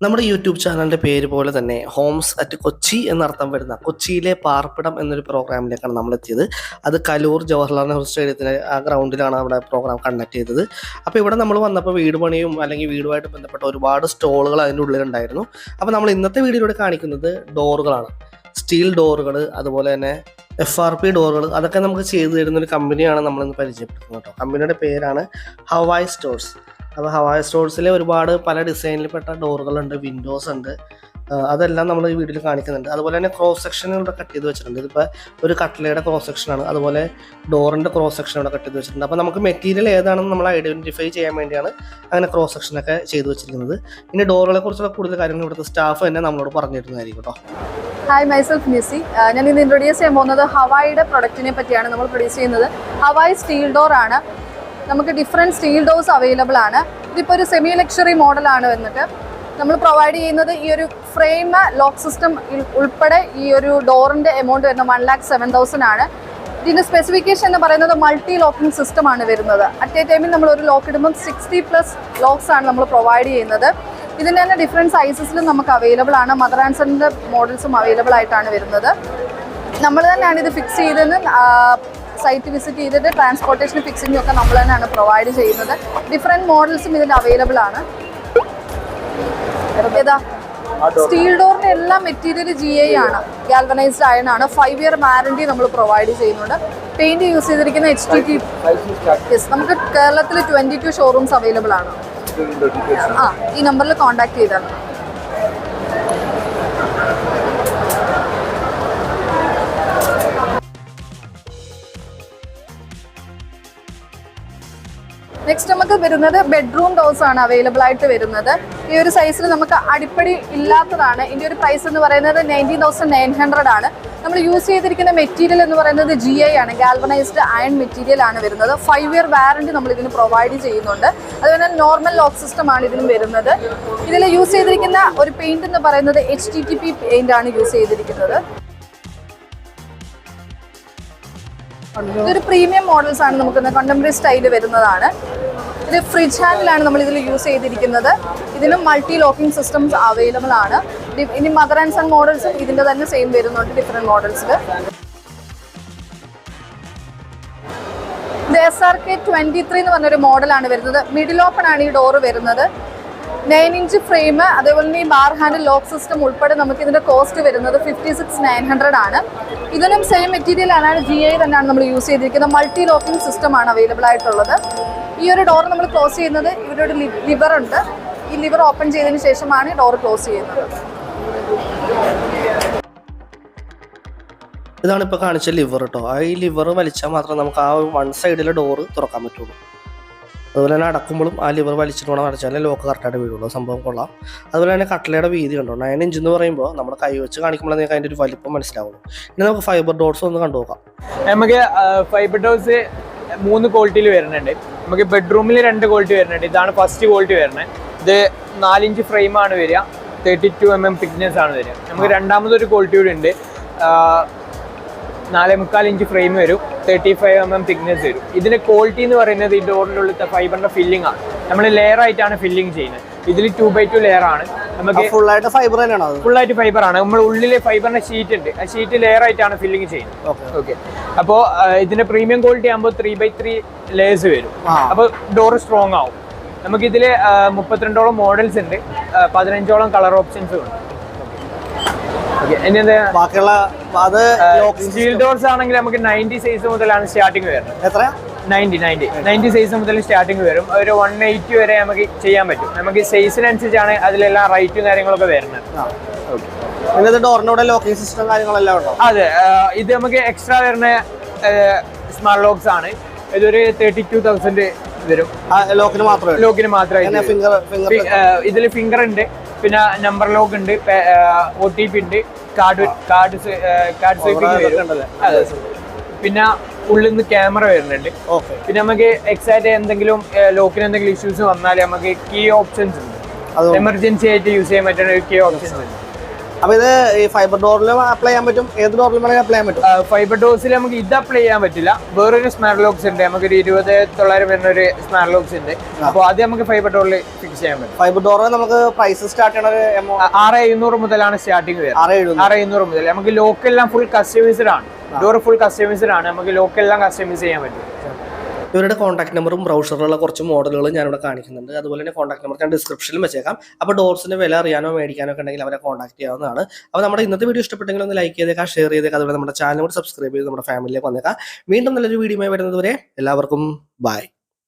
നമ്മുടെ യൂട്യൂബ് ചാനലിൻ്റെ പേര് പോലെ തന്നെ ഹോംസ് അറ്റ് കൊച്ചി എന്നർത്ഥം വരുന്ന കൊച്ചിയിലെ പാർപ്പിടം എന്നൊരു പ്രോഗ്രാമിലേക്കാണ് നമ്മളെത്തിയത്. അത് കലൂർ ജവഹർലാൽ നെഹ്റു സ്റ്റേഡിയത്തിലെ ആ ഗ്രൗണ്ടിലാണ് അവിടെ പ്രോഗ്രാം കണ്ടക്ട് ചെയ്തത്. അപ്പോൾ ഇവിടെ നമ്മൾ വന്നപ്പോൾ വീട് പണിയും അല്ലെങ്കിൽ വീടുമായിട്ട് ബന്ധപ്പെട്ട ഒരുപാട് സ്റ്റോളുകൾ അതിൻ്റെ ഉള്ളിലുണ്ടായിരുന്നു. അപ്പോൾ നമ്മൾ ഇന്നത്തെ വീഡിയോയിലൂടെ കാണിക്കുന്നത് ഡോറുകളാണ്. സ്റ്റീൽ ഡോറുകൾ, അതുപോലെ തന്നെ FRP ഡോറുകൾ, അതൊക്കെ നമുക്ക് ചെയ്തു തരുന്നൊരു കമ്പനിയാണ് നമ്മളിന്ന് പരിചയപ്പെടുത്തുന്നത് കേട്ടോ. കമ്പനിയുടെ പേരാണ് ഹവായ് സ്റ്റോഴ്സ്. അപ്പോൾ ഹവായ് സ്റ്റോഴ്സിലെ ഒരുപാട് പല ഡിസൈനിൽപ്പെട്ട ഡോറുകളുണ്ട്, വിൻഡോസ് ഉണ്ട്. അതെല്ലാം നമ്മൾ ഈ വീഡിയോയിൽ കാണിക്കുന്നുണ്ട്. അതുപോലെ തന്നെ ക്രോസ് സെക്ഷൻ ഇവിടെ കട്ട് ചെയ്ത് വെച്ചിട്ടുണ്ട്. ഇതിപ്പോൾ ഒരു കട്ട്ലയുടെ ക്രോസ് സെക്ഷനാണ്. അതുപോലെ ഡോറിൻ്റെ ക്രോസ് സെക്ഷൻ ഇവിടെ കട്ട് ചെയ്ത് വെച്ചിട്ടുണ്ട്. അപ്പോൾ നമുക്ക് മെറ്റീരിയൽ ഏതാണെന്ന് നമ്മൾ ഐഡൻറ്റിഫൈ ചെയ്യാൻ വേണ്ടിയാണ് അങ്ങനെ ക്രോസ് സെക്ഷനൊക്കെ ചെയ്ത് വെച്ചിരിക്കുന്നത്. ഇനി ഡോറുകളെ കുറിച്ചുള്ള കൂടുതൽ കാര്യങ്ങൾ ഇവിടുത്തെ സ്റ്റാഫ് തന്നെ നമ്മളോട് പറഞ്ഞു തരുന്നതായിരിക്കും കേട്ടോ. Hi, myself Nisi. ഞാൻ ഇന്ന് ഇൻട്രൊഡ്യൂസ് ചെയ്യാൻ പോകുന്നത് ഹവായിയുടെ പ്രൊഡക്റ്റിനെ പറ്റിയാണ്. നമ്മൾ പ്രൊഡ്യൂസ് ചെയ്യുന്നത് ഹവായ് സ്റ്റീൽ ഡോർ ആണ്. നമുക്ക് ഡിഫറെൻറ്റ് സ്റ്റീൽ ഡോർസ് അവൈലബിൾ ആണ്. ഇതിപ്പോൾ ഒരു സെമി ലക്ഷറി മോഡലാണ് വന്നിട്ട് നമ്മൾ പ്രൊവൈഡ് ചെയ്യുന്നത്. ഈ ഒരു ഫ്രെയിം ലോക്ക് സിസ്റ്റം ഉൾപ്പെടെ ഈ ഒരു ഡോറിൻ്റെ എമൗണ്ട് വരുന്നത് 1,07,000 ആണ്. ഇതിൻ്റെ സ്പെസിഫിക്കേഷൻ എന്ന് പറയുന്നത് മൾട്ടി ലോക്കിംഗ് സിസ്റ്റം ആണ് വരുന്നത്. അറ്റ് എ ടൈമിൽ നമ്മൾ ഒരു ലോക്ക് ഇടുമ്പം 60+ ലോക്സ് ആണ് നമ്മൾ പ്രൊവൈഡ് ചെയ്യുന്നത്. ഇതിൻ്റെ തന്നെ ഡിഫറെൻറ്റ് സൈസസിലും നമുക്ക് അവൈലബിൾ ആണ്. മദർ ആൻഡ് സണിൻ്റെ മോഡൽസും അവൈലബിൾ ആയിട്ടാണ് വരുന്നത്. നമ്മൾ തന്നെയാണ് ഇത് ഫിക്സ് ചെയ്തെന്ന് സൈറ്റ് വിസിറ്റ് ചെയ്തിട്ട് ട്രാൻസ്പോർട്ടേഷൻ ഫിക്സിങ്ങും ഒക്കെ നമ്മൾ തന്നെയാണ് പ്രൊവൈഡ് ചെയ്യുന്നത്. ഡിഫറെൻറ്റ് മോഡൽസും ഇതിൻ്റെ അവൈലബിൾ ആണ്. ഏതാ സ്റ്റീൽ ഡോറിൻ്റെ എല്ലാ മെറ്റീരിയൽ GI ആണ്, ഗാൽവനൈസ്ഡ് അയൺ ആണ്. 5 ഇയർ വാറണ്ടി നമ്മൾ പ്രൊവൈഡ് ചെയ്യുന്നുണ്ട്. പെയിന്റ് യൂസ് ചെയ്തിരിക്കുന്ന HTT. നമുക്ക് കേരളത്തിൽ 22 ഷോറൂംസ് അവൈലബിൾ ആണ്. ഈ നമ്പറിൽ കോൺടാക്ട് ചെയ്താൽ മതി. നെക്സ്റ്റ് നമുക്ക് വരുന്നത് ബെഡ്റൂം ഡോർസ് ആണ് അവൈലബിൾ ആയിട്ട് വരുന്നത്. ഈ ഒരു സൈസിൽ നമുക്ക് അടിപ്പടി ഇല്ലാത്തതാണ്. ഇതിൻ്റെ ഒരു പ്രൈസ് എന്ന് പറയുന്നത് 19,900 ആണ്. നമ്മൾ യൂസ് ചെയ്തിരിക്കുന്ന മെറ്റീരിയൽ എന്ന് പറയുന്നത് GI ആണ്, ഗാൽവനൈസ്ഡ് അയൺ മെറ്റീരിയൽ ആണ് വരുന്നത്. 5 ഇയർ വാറണ്ടി നമ്മൾ ഇതിന് പ്രൊവൈഡ് ചെയ്യുന്നുണ്ട്. അതുപോലെ നോർമൽ ലോക്ക് സിസ്റ്റം ആണ് ഇതിനും വരുന്നത്. ഇതിൽ യൂസ് ചെയ്തിരിക്കുന്ന ഒരു പെയിന്റ് എന്ന് പറയുന്നത് HTTP പെയിന്റ് ആണ് യൂസ് ചെയ്തിരിക്കുന്നത്. ഇതൊരു പ്രീമിയം മോഡൽസ് ആണ്, നമുക്ക് കണ്ടംപററി സ്റ്റൈല് വരുന്നതാണ്. ഇത് ഫ്രിഡ്ജ് ഹാൻഡിലാണ് നമ്മൾ ഇതിൽ യൂസ് ചെയ്തിരിക്കുന്നത്. ഇതിനും മൾട്ടി ലോക്കിംഗ് സിസ്റ്റംസ് അവൈലബിൾ ആണ്. ഇനി മദർ ആൻഡ് സൺ മോഡൽസും ഇതിൻ്റെ തന്നെ സെയിം വരുന്നുണ്ട്, ഡിഫറെൻറ്റ് മോഡൽസിൽ. ഇത് SRK 23 എന്ന് പറഞ്ഞൊരു മോഡലാണ് വരുന്നത്. മിഡിൽ ഓപ്പൺ ആണ് ഈ ഡോറ് വരുന്നത്. 9 ഇഞ്ച് ഫ്രെയിം, അതേപോലെ തന്നെ ഈ ബാർ ഹാൻഡിൽ ലോക്ക് സിസ്റ്റം ഉൾപ്പെടെ നമുക്ക് ഇതിൻ്റെ കോസ്റ്റ് വരുന്നത് 56,900 ആണ്. ഇതിനും സെയിം മെറ്റീരിയൽ ആണ്, GI തന്നെയാണ് നമ്മൾ യൂസ് ചെയ്തിരിക്കുന്നത്. മൾട്ടി ലോക്കിംഗ് സിസ്റ്റം ആണ് അവൈലബിൾ ആയിട്ടുള്ളത്. ഈ ഒരു ഡോർ നമ്മൾ ക്ലോസ് ചെയ്യുന്നത് ഇവിടെ ഒരു ലിവർ ഉണ്ട്. ഈ ലിവർ ഓപ്പൺ ചെയ്തതിന് ശേഷമാണ് ഈ ഡോർ ക്ലോസ് ചെയ്യുന്നത്. ഇതാണ് ഇപ്പോൾ കാണിച്ച ലിവർ കേട്ടോ. ഈ ലിവർ വലിച്ചാൽ മാത്രമേ നമുക്ക് ആ വൺ സൈഡിലെ ഡോറ് തുറക്കാൻ പറ്റുള്ളൂ. അതുപോലെ തന്നെ അടക്കുമ്പോഴും ആ ലിവർ വലിച്ചിട്ട് വേണം അടച്ചാലേ ലോക്ക് കറക്റ്റായിട്ട് വീഴുള്ളൂ. സംഭവം കൊള്ളാം. അതുപോലെ തന്നെ കട്ട്ലയുടെ വീതി കണ്ടോ, 9 ഇഞ്ച് എന്ന് പറയുമ്പോൾ നമ്മുടെ കൈ വെച്ച് കാണിക്കുമ്പോൾ നിങ്ങൾക്ക് അതിൻ്റെ ഒരു വലിപ്പം മനസ്സിലാവുള്ളൂ. ഇനി നമുക്ക് ഫൈബർ ഡോർസ് ഒന്ന് കണ്ടു നോക്കാം. നമുക്ക് ഫൈബർ ഡോർസ് 3 ക്വാളിറ്റിയിൽ വരുന്നുണ്ട്. നമുക്ക് ബെഡ്റൂമിൽ 2 ക്വാളിറ്റി വരുന്നുണ്ട്. ഇതാണ് ഫസ്റ്റ് ക്വാളിറ്റി വരുന്നത്. ഇത് 4 ഇഞ്ച് ഫ്രെയിമാണ് വരിക, 32 mm തിക്നെസ് ആണ് വരിക. നമുക്ക് രണ്ടാമതൊരു ക്വാളിറ്റി കൂടി ഉണ്ട്. 4.25 ഇഞ്ച് ഫ്രെയിം വരും, 35 mm തിക്നെസ് വരും. ഇതിന്റെ ക്വാളിറ്റി എന്ന് പറയുന്നത് ഈ ഡോറിൻ്റെ ഉള്ളിലത്തെ ഫൈബറിന്റെ ഫില്ലിംഗ് ആണ്. നമ്മൾ ലെയർ ആയിട്ടാണ് ഫില്ലിംഗ് ചെയ്യുന്നത്. ഇതിൽ 2x2 ലെയർ ആണ്. നമുക്ക് ഫുള്ളായിട്ട് ഫൈബർ തന്നെയാണ്, ഫുള്ളായിട്ട് ഫൈബർ ആണ്. നമ്മൾ ഉള്ളിൽ ഫൈബറിന്റെ ഷീറ്റ് ഉണ്ട്, ആ ഷീറ്റ് ലെയർ ആയിട്ടാണ് ഫില്ലിംഗ് ചെയ്യുന്നത്. ഓക്കെ. അപ്പോൾ ഇതിന്റെ പ്രീമിയം ക്വാളിറ്റി ആകുമ്പോൾ 3x3 ലേയേഴ്സ് വരും. അപ്പോൾ ഡോർ സ്ട്രോങ് ആവും. നമുക്ക് ഇതിൽ 32ഓളം മോഡൽസ് ഉണ്ട്, 15ഓളം കളർ ഓപ്ഷൻസും ഉണ്ട്. സ്റ്റീൽ ഡോർസ് ആണെങ്കിൽ നമുക്ക് 90 സൈസ് മുതലാണ് സ്റ്റാർട്ടിങ് വരുന്നത്. എത്ര? 90 സൈസ് മുതൽ സ്റ്റാർട്ടിങ് വരും. ഒരു 180 വരെ നമുക്ക് ചെയ്യാൻ പറ്റും. നമുക്ക് സൈസിനനുസരിച്ചാണ് അതിലെല്ലാം റൈറ്റും കാര്യങ്ങളൊക്കെ വരുന്നത്. ഡോറിനോടെ ലോക്കിംഗ് സിസ്റ്റം കാര്യങ്ങളെല്ലാം ഉണ്ടോ? അതെ, ഇത് നമുക്ക് എക്സ്ട്രാ വരുന്ന സ്മാർട്ട് ലോക്സ് ആണ്. ഇതൊരു 32,000 വരും. ലോക്കിന് മാത്രമേ. ഇതിൽ ഫിംഗർ ഉണ്ട്, പിന്നെ നമ്പർ ലോക്ക് ഉണ്ട്, OTP ഉണ്ട്, കാർഡ് സ്വൈപ്പിംഗ് വരും. അതെ, പിന്നെ ഉള്ളിൽ നിന്ന് ക്യാമറ വരുന്നുണ്ട്. പിന്നെ നമുക്ക് എക്സാക്ട് എന്തെങ്കിലും ലോക്കിന് എന്തെങ്കിലും ഇഷ്യൂസ് വന്നാൽ നമുക്ക് കീ ഓപ്ഷൻസ് ഉണ്ട്. എമർജൻസി ആയിട്ട് യൂസ് ചെയ്യാൻ പറ്റുന്ന ഒരു കീ ഓപ്ഷൻസ് ഉണ്ട്. അപ്പൊ ഇത് ഈ ഫൈബർ ഡോറിലും അപ്ലൈ ചെയ്യാൻ പറ്റും, ഏത് ഡോറിലും വേണമെങ്കിൽ അപ്ലൈ ചെയ്യാൻ പറ്റും. ഫൈബർ ഡോസിൽ നമുക്ക് ഇത് അപ്ലൈ ചെയ്യാൻ പറ്റില്ല. വേറൊരു സ്മാർട്ട് ലോക്സ് ഉണ്ട്, നമുക്ക് ഒരു 20,900 വരുന്ന ഒരു സ്മാർട്ട് ലോക്സ് ഉണ്ട്. അപ്പോൾ അത് നമുക്ക് ഫൈബർ ഡോറിൽ ഫിക്സ് ചെയ്യാൻ പറ്റും. ഫൈബർ ഡോർ നമുക്ക് പ്രൈസ് സ്റ്റാർട്ട് ചെയ്യണ 6,700 മുതലാണ് സ്റ്റാർട്ടിങ് വരുന്നത്. 6,700 മുതൽ. നമുക്ക് ലോക്കെല്ലാം ഫുൾ കസ്റ്റമൈസ്ഡ് ആണ്, ഡോർ ഫുൾ കസ്റ്റമൈസ്ഡ് ആണ്. നമുക്ക് ലോക്കെല്ലാം കസ്റ്റമൈസ് ചെയ്യാൻ പറ്റും. ഇവരുടെ കോൺടാക്ട് നമ്പറും ബ്രൗഷറിലുള്ള കുറച്ച് മോഡലുകൾ ഞാനിവിടെ കാണിക്കുന്നുണ്ട്. അതുപോലെ തന്നെ കോൺടാക്ട് നമ്പർ ഞാൻ ഡിസ്ക്രിപ്ഷനിൽ വെച്ചേക്കാം. അപ്പോൾ ഡോർസിന്റെ വില അറിയാനോ മേടിക്കാനോ ഒക്കെ ഉണ്ടെങ്കിൽ അവരെ കോൺടാക്ട് ചെയ്യാവുന്നതാണ്. അപ്പോൾ നമ്മുടെ ഇന്നത്തെ വീഡിയോ ഇഷ്ടപ്പെട്ടെങ്കിൽ ഒന്ന് ലൈക്ക് ചെയ്തേക്കാം, ഷെയർ ചെയ്തേക്കാം. അതുപോലെ നമ്മുടെ ചാനൽ കൂടി സബ്സ്ക്രൈബ് ചെയ്ത് നമ്മുടെ ഫാമിലിയിലേക്ക് വന്നേക്കാം. വീണ്ടും നല്ലൊരു വീഡിയോ വരുന്നത് വരെ എല്ലാവർക്കും ബൈ.